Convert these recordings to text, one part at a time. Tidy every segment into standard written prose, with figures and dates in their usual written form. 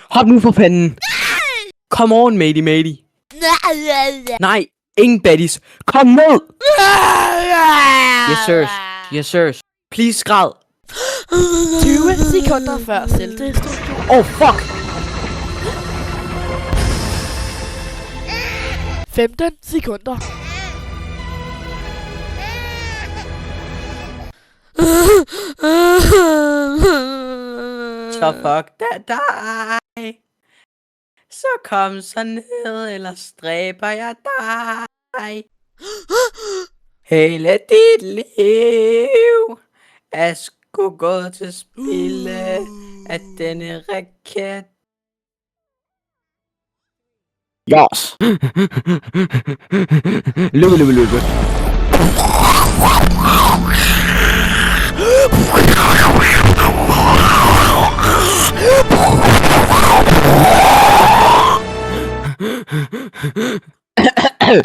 Hop nu for fanden. Come on, matey. Nej, ingen baddies. Kom ned. Yes, sirs. Please, græd. 20 sekunder før selvdestruktion. Oh, fuck. 15 sekunder. Så fuck dig. Så kom så ned, eller stræber jeg dig. Hele dit liv er sgu gået til spilde af denne raket. Yes. Løbe.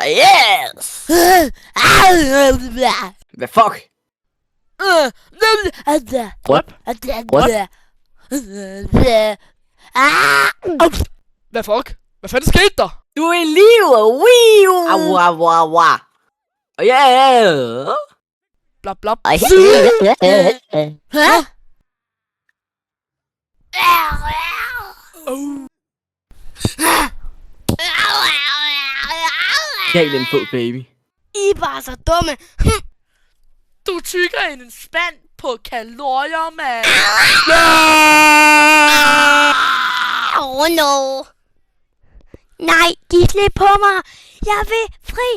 Yes! Hvad fuck? Drøb. Hvad fuck? Hvad fanden skete der? Du er i live! Au. Yeah! Blap blap. Hæ? Gal en fod, baby. I er bare så dumme. Du tykker ind en spand på kalorier, mand. Oh no. Nej, giv slip på mig. Jeg vil fri.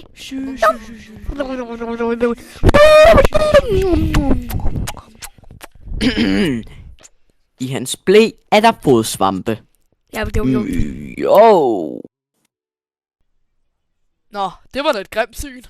I hans blæ er der fodsvampe. Jo. Nå, det var da et grimt syn.